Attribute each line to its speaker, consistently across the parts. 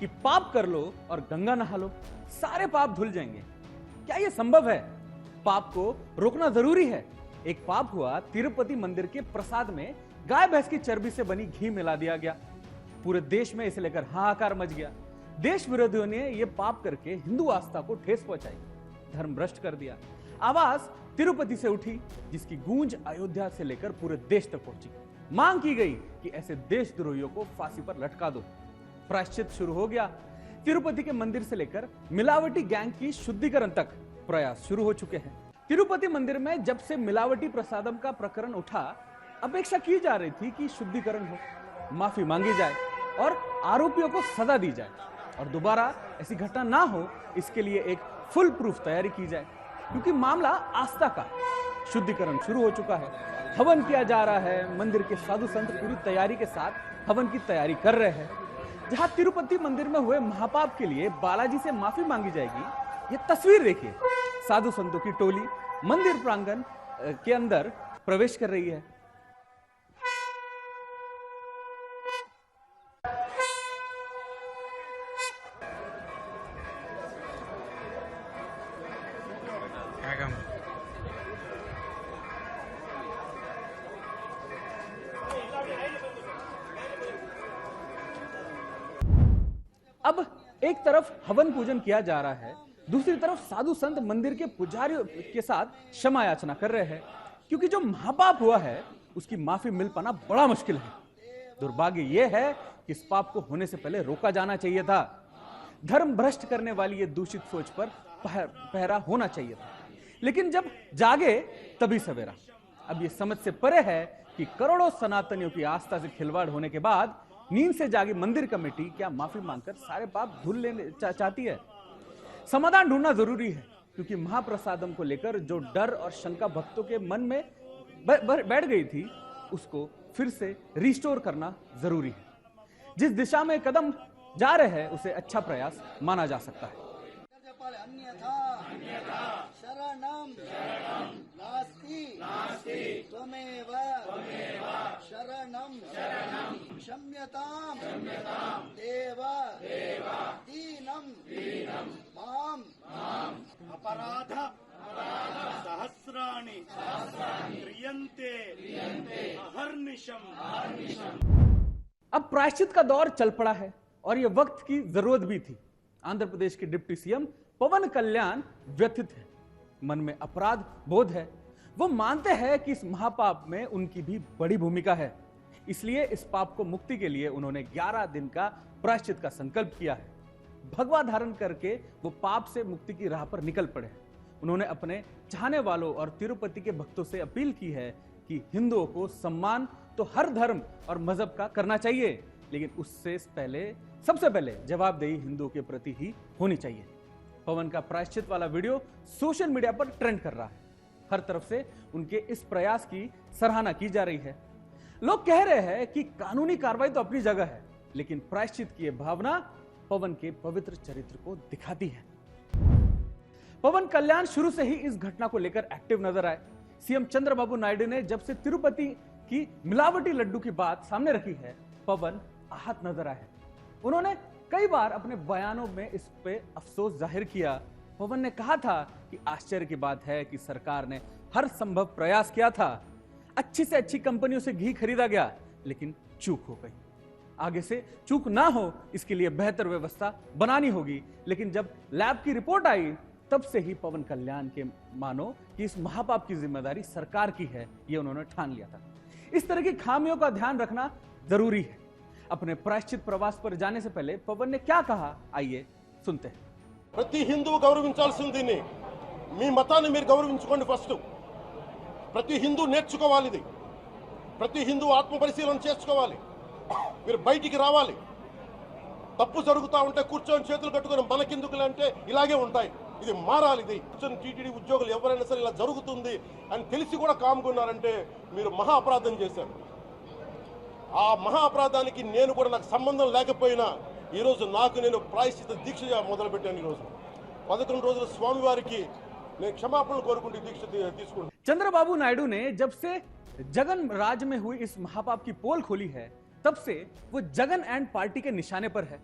Speaker 1: कि पाप कर लो और गंगा नहा लो, सारे पाप धुल जाएंगे। क्या यह संभव है? पाप को रोकना जरूरी है। एक पाप हुआ, तिरुपति मंदिर के प्रसाद में गाय भैंस की चर्बी से बनी घी मिला दिया गया। पूरे देश में इसे लेकर हाहाकार मच गया। देश विरोधियों ने यह पाप करके हिंदू आस्था को ठेस पहुंचाई, धर्म भ्रष्ट कर दिया। आवाज तिरुपति से उठी, जिसकी गूंज अयोध्या से लेकर पूरे देश तक पहुंची। मांग की गई कि ऐसे देशद्रोहियों को फांसी पर लटका दो। प्रायश्चित शुरू हो गया। तिरुपति के मंदिर से लेकर मिलावटी गैंग की शुद्धिकरण तक प्रयास शुरू हो चुके हैं। तिरुपति मंदिर में जब से मिलावटी प्रसादम का प्रकरण उठा, अपेक्षा की जा रही थी कि शुद्धिकरण हो, माफी मांगी जाए और आरोपियों को सजा दी जाए और दोबारा ऐसी घटना ना हो, इसके लिए एक फुल प्रूफ तैयारी की जाए। क्योंकि मामला आस्था का। शुद्धिकरण शुरू हो चुका है, हवन किया जा रहा है। मंदिर के साधु संत पूरी तैयारी के साथ हवन की तैयारी कर रहे हैं। जहां तिरुपति मंदिर में हुए महापाप के लिए बालाजी से माफी मांगी जाएगी, ये तस्वीर देखिए। साधु संतों की टोली मंदिर प्रांगण के अंदर प्रवेश कर रही है। अब एक तरफ हवन पूजन किया जा रहा है, दूसरी तरफ साधु संत मंदिर के पुजारियों के साथ क्षमा याचना कर रहे हैं। क्योंकि जो महापाप हुआ है उसकी माफी मिल पाना बड़ा मुश्किल है। दुर्भाग्य यह है कि इस पाप को होने से पहले रोका जाना चाहिए था। धर्म भ्रष्ट करने वाली ये दूषित सोच पर पहरा होना चाहिए था, लेकिन जब जागे तभी सवेरा। अब ये समझ से परे है कि करोड़ों सनातनियों की आस्था से खिलवाड़ होने के बाद नींद से जागी मंदिर कमेटी क्या माफी मांगकर सारे पाप धुल लेने चाहती है? समाधान ढूंढना जरूरी है, क्योंकि महाप्रसादम को लेकर जो डर और शंका भक्तों के मन में बैठ गई थी, उसको फिर से रिस्टोर करना जरूरी है। जिस दिशा में कदम जा रहे हैं उसे अच्छा प्रयास माना जा सकता है।
Speaker 2: शरणं नास्ति त्वमेव शरणं क्षम्यतां देव दीनं मां
Speaker 3: अपराध सहस्राणि क्रियन्ते अहर्निशम्।
Speaker 1: अब प्रायश्चित का दौर चल पड़ा है और यह वक्त की जरूरत भी थी। आंध्र प्रदेश के डिप्टी सीएम पवन कल्याण व्यथित है, मन में अपराध बोध है। वो मानते हैं कि इस महापाप में उनकी भी बड़ी भूमिका है, इसलिए इस पाप को मुक्ति के लिए उन्होंने 11 दिन का प्रायश्चित का संकल्प किया है। भगवा धारण करके वो पाप से मुक्ति की राह पर निकल पड़े हैं। उन्होंने अपने चाहने वालों और तिरुपति के भक्तों से अपील की है कि हिंदुओं को सम्मान तो हर धर्म और मजहब का करना चाहिए, लेकिन उससे पहले सबसे पहले जवाबदेही हिंदुओं के प्रति ही होनी चाहिए। पवन का प्रायश्चित वाला वीडियो सोशल मीडिया पर ट्रेंड कर रहा है। हर तरफ से उनके इस प्रयास की सराहना की जा रही है। लोग कह रहे हैं कि कानूनी कार्रवाई तो अपनी जगह है, लेकिन प्रायश्चित की यह भावना पवन के पवित्र चरित्र को दिखाती है। पवन कल्याण शुरू से ही इस घटना को लेकर एक्टिव नजर आए। सीएम चंद्रबाबू नायडू ने जब से तिरुपति की मिलावटी लड्डू की बात सामने रखी है, पवन आहत नजर आए। उन्होंने कई बार अपने बयानों में इस पे अफसोस जाहिर किया। पवन ने कहा था कि आश्चर्य की बात है कि सरकार ने हर संभव प्रयास किया था, अच्छी से अच्छी कंपनियों से घी खरीदा गया, लेकिन चूक हो गई। आगे से चूक ना हो इसके लिए बेहतर व्यवस्था बनानी होगी। लेकिन जब लैब की रिपोर्ट आई, तब से ही पवन कल्याण के मानो कि इस महापाप की जिम्मेदारी सरकार की है, यह उन्होंने ठान लिया था। इस तरह की खामियों का ध्यान रखना जरूरी है। अपने प्रायश्चित प्रवास पर जाने से पहले पवन ने क्या कहा, आइए सुनते हैं।
Speaker 4: ప్రతి హిందువు గౌరవించాల్సింది దీన్ని. మీ మతాన్ని మీరు గౌరవించుకోండి ఫస్ట్. ప్రతి హిందూ నేర్చుకోవాలి ఇది. ప్రతి హిందూ ఆత్మ పరిశీలన చేసుకోవాలి. మీరు బయటికి రావాలి. తప్పు జరుగుతా ఉంటే కూర్చొని చేతులు కట్టుకొని మనకెందుకులే అంటే ఇలాగే ఉంటాయి. ఇది మారాలి. ఇది కూర్చొని టీటీడీ ఉద్యోగులు ఎవరైనా సరే ఇలా జరుగుతుంది అని తెలిసి కూడా కామ్గున్నారంటే మీరు మహా అపరాధం చేశారు. ఆ మహా అపరాధానికి నేను కూడా నాకు సంబంధం లేకపోయినా ఈ రోజు నాకు నేను ప్రాయశ్చిత దీక్ష మొదలుపెట్టాను. ఈ రోజు 11 రోజుల స్వామివారికి నేను క్షమాపణలు కోరుకుంటూ దీక్ష తీసుకుంటాను.
Speaker 1: चंद्रबाबू नायडू ने जब से जगन राज में हुई इस महापाप की पोल खोली है, तब से वो जगन एंड पार्टी के निशाने पर है।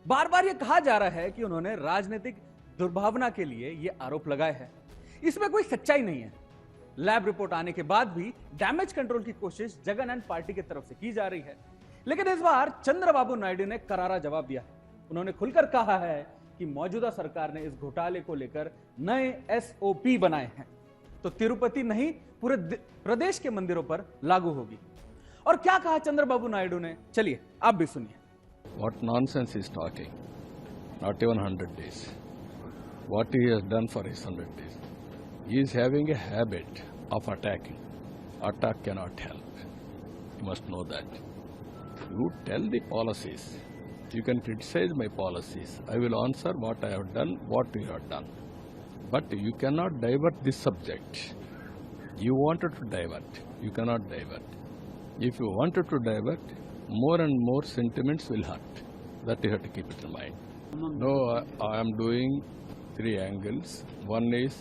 Speaker 1: बार बार यह कहा जा रहा है कि उन्होंने राजनीतिक दुर्भावना के लिए यह आरोप लगाए हैं। इसमें कोई सच्चाई नहीं है। लैब रिपोर्ट आने के बाद भी डैमेज कंट्रोल की कोशिश जगन एंड पार्टी की तरफ से की जा रही है। लेकिन इस बार चंद्रबाबू नायडू ने करारा जवाब दिया है। उन्होंने खुलकर कहा है कि मौजूदा सरकार ने इस घोटाले को लेकर नए एसओपी बनाए हैं, तो तिरुपति नहीं पूरे प्रदेश के मंदिरों पर लागू होगी। और क्या कहा चंद्रबाबू नायडू ने, चलिए आप भी सुनिए।
Speaker 5: What nonsense he is talking. Not even 100 days. What he has done for his 100 days. He is having a habit of attacking. Attack cannot help. You must know that. You tell the policies. You can criticize my policies. I will answer what I have done, what you have done. But you cannot divert this subject. You wanted to divert. You cannot divert. If you wanted to divert, more and more sentiments will hurt. That you have to keep it in mind. No, I am doing 3 angles. One is,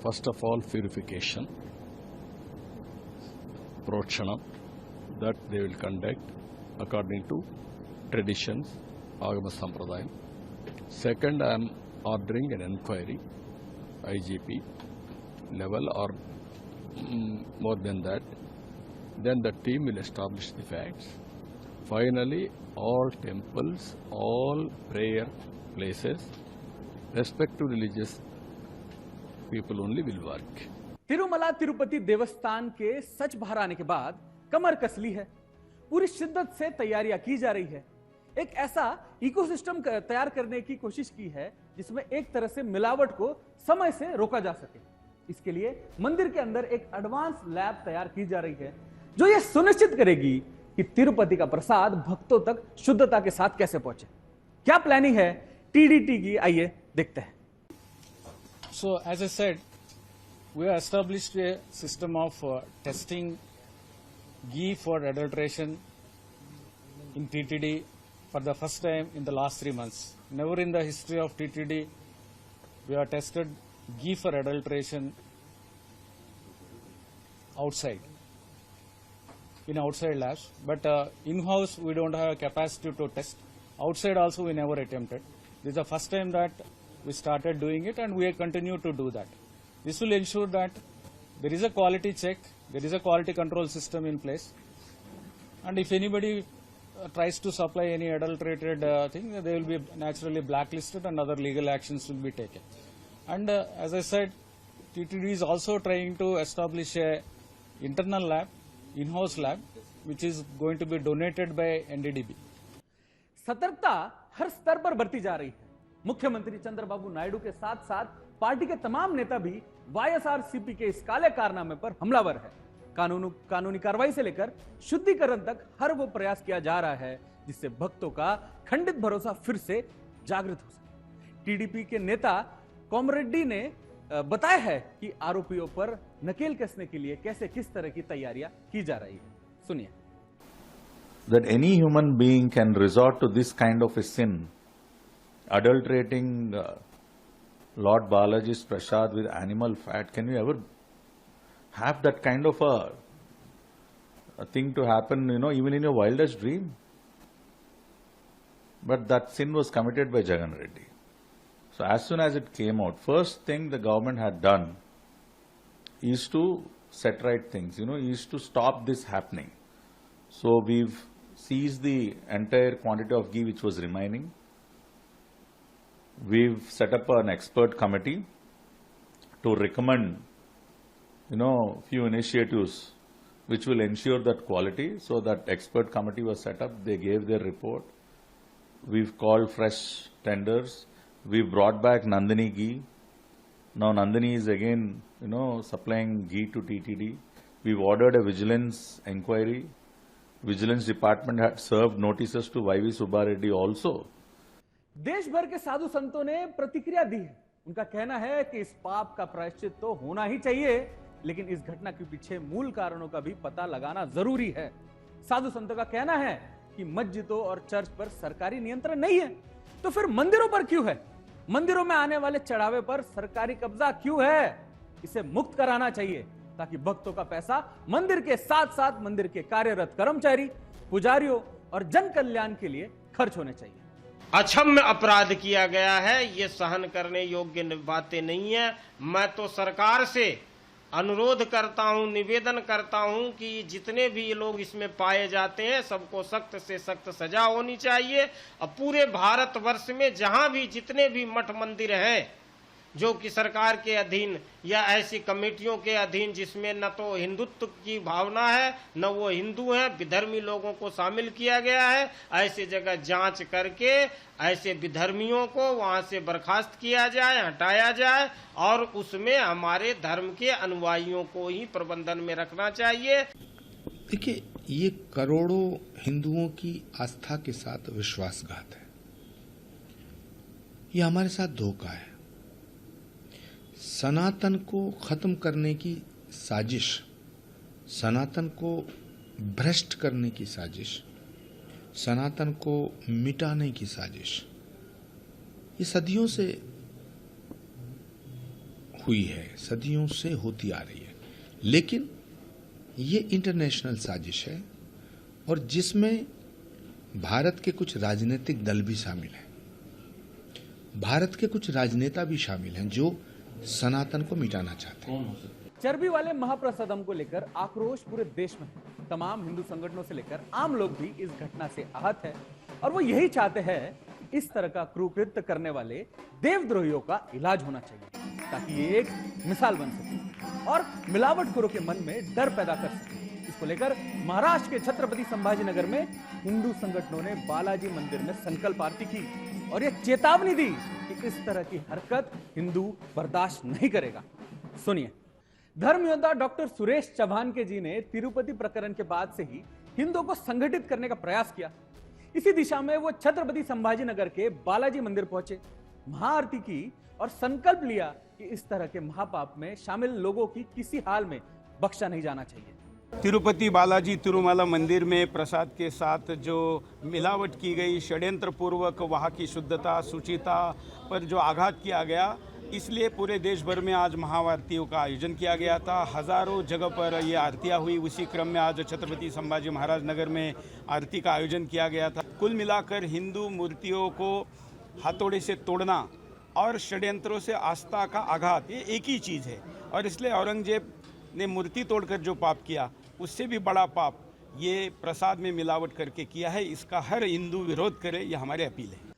Speaker 5: first of all, purification, prokshanam, that they will conduct according to traditions, Agama Sampradayam. Second, I am ordering an inquiry, IGP level or more than that. Then the team will establish the facts. Finally, all temples, all prayer places, respect to religious people only will work.
Speaker 1: Tirumala Tirupati देवस्थान के सच बाहर आने के बाद कमर कस ली है। पूरी शिद्दत से तैयारियां की जा रही है। एक ऐसा इकोसिस्टम तैयार करने की कोशिश की है जिसमें एक तरह से मिलावट को समय से रोका जा सके। इसके लिए मंदिर के अंदर एक एडवांस लैब तैयार की जा रही है जो यह सुनिश्चित करेगी कि तिरुपति का प्रसाद भक्तों तक शुद्धता के साथ कैसे पहुंचे। क्या प्लानिंग है टीडीटी की, आइए देखते हैं।
Speaker 6: So, as I said, we have established a system of testing ghee for adulteration in TTD for the first time in the last 3 months. Never in the history of TTD we have tested ghee for adulteration outside, in outside labs. But in-house we don't have a capacity to test. Outside also we never attempted. This is the first time that we started doing it, and we continue to do that. This will ensure that there is a quality check, there is a quality control system in place, and if anybody tries to supply any adulterated thing, they will be naturally blacklisted and other legal actions will be taken. And as I said, TTD is also trying to establish a internal lab, in-house lab, which is going to be donated by NDDB.
Speaker 1: सतर्कता हर स्तर पर बढ़ती जा रही है। मुख्यमंत्री चंद्रबाबू नायडू के साथ साथ पार्टी के तमाम नेता भी वाईएसआरसीपी के इस काले कारनामे पर हमलावर है। कानूनी कार्रवाई से लेकर शुद्धिकरण तक हर वो प्रयास किया जा रहा है जिससे भक्तों का खंडित भरोसा फिर से जागृत हो सके। टीडीपी के नेता कॉमरेड्डी ने बताया है कि आरोपियों पर नकेल कसने के लिए कैसे किस तरह की तैयारियां की जा रही है। सुनिए।
Speaker 7: That any human being can resort to this kind of a sin, adulterating Lord Balaji's prasad with animal fat. Can you ever have that kind of a thing to happen, even in your wildest dream? But that sin was committed by Jagan Reddy. So as soon as it came out, first thing the government had done is to set right things, is to stop this happening. So we've seized the entire quantity of ghee which was remaining. We've set up an expert committee to recommend, few initiatives which will ensure that quality. So that expert committee was set up. They gave their report. We've called fresh tenders. We brought back Nandini ghee. Now Nandini is again, supplying ghee to TTD. We've ordered a vigilance inquiry. Vigilance department had served notices to YV Subba Reddy also.
Speaker 1: देश भर के साधु संतों ने प्रतिक्रिया दी है। उनका कहना है कि इस पाप का प्रायश्चित तो होना ही चाहिए, लेकिन इस घटना के पीछे मूल कारणों का भी पता लगाना जरूरी है। साधु संतों का कहना है कि मस्जिदों और चर्च पर सरकारी नियंत्रण नहीं है, तो फिर मंदिरों पर क्यों है? मंदिरों में आने वाले चढ़ावे पर सरकारी कब्जा क्यों है? इसे मुक्त कराना चाहिए ताकि भक्तों का पैसा मंदिर के साथ साथ मंदिर के कार्यरत कर्मचारी, पुजारियों और जन कल्याण के लिए खर्च होने चाहिए।
Speaker 8: अक्षम्य अपराध किया गया है, ये सहन करने योग्य बातें नहीं है। मैं तो सरकार से अनुरोध करता हूं, निवेदन करता हूं कि जितने भी लोग इसमें पाए जाते हैं सबको सख्त से सख्त सजा होनी चाहिए। और पूरे भारतवर्ष में जहां भी जितने भी मठ मंदिर हैं जो कि सरकार के अधीन या ऐसी कमेटियों के अधीन जिसमें न तो हिंदुत्व की भावना है न वो हिंदू हैं, विधर्मी लोगों को शामिल किया गया है, ऐसी जगह जांच करके ऐसे विधर्मियों को वहां से बर्खास्त किया जाए, हटाया जाए और उसमें हमारे धर्म के अनुयायियों को ही प्रबंधन में रखना चाहिए।
Speaker 9: देखिए, ये करोड़ों हिंदुओं की आस्था के साथ विश्वासघात है। ये हमारे साथ धोखा है। सनातन को खत्म करने की साजिश, सनातन को भ्रष्ट करने की साजिश, सनातन को मिटाने की साजिश, ये सदियों से हुई है, सदियों से होती आ रही है। लेकिन ये इंटरनेशनल साजिश है और जिसमें भारत के कुछ राजनीतिक दल भी शामिल हैं, भारत के कुछ राजनेता भी शामिल हैं जो सनातन को मिटाना चाहते हैं।
Speaker 1: चर्बी वाले महाप्रसादम को लेकर आक्रोश पूरे देश में है। तमाम हिंदू संगठनों से लेकर आम लोग भी इस घटना से आहत है और वो यही चाहते हैं इस तरह का क्रूकृत्य करने वाले देवद्रोहियों का इलाज होना चाहिए ताकि ये एक मिसाल बन सके और मिलावटखोरों के मन में डर पैदा कर सके। इसको लेकर महाराष्ट्र के छत्रपति संभाजीनगर में हिंदू संगठनों ने बालाजी मंदिर में संकल्प आरती की और यह चेतावनी दी कि इस तरह की हरकत हिंदू बर्दाश्त नहीं करेगा। सुनिए, धर्म योद्धा डॉक्टर सुरेश चव्हाणके जी ने तिरुपति प्रकरण के बाद से ही हिंदुओं को संगठित करने का प्रयास किया। इसी दिशा में वो छत्रपति संभाजीनगर के बालाजी मंदिर पहुंचे, महाआरती की और संकल्प लिया कि इस तरह के महापाप में शामिल लोगों की किसी हाल में बख्शा नहीं जाना चाहिए।
Speaker 10: तिरुपति बालाजी तिरुमला मंदिर में प्रसाद के साथ जो मिलावट की गई, षड्यंत्र पूर्वक वहाँ की शुद्धता शुचिता पर जो आघात किया गया, इसलिए पूरे देश भर में आज महाआरतियों का आयोजन किया गया था। हज़ारों जगह पर ये आरतियाँ हुई। उसी क्रम में आज छत्रपति संभाजी महाराज नगर में आरती का आयोजन किया गया था। कुल मिलाकर हिंदू मूर्तियों को हथौड़े से तोड़ना और षड्यंत्रों से आस्था का आघात, ये एक ही चीज़ है। और इसलिए औरंगजेब ने मूर्ति तोड़कर जो पाप किया, उससे भी बड़ा पाप ये प्रसाद में मिलावट करके किया है। इसका हर हिंदू विरोध करे, ये हमारी अपील है।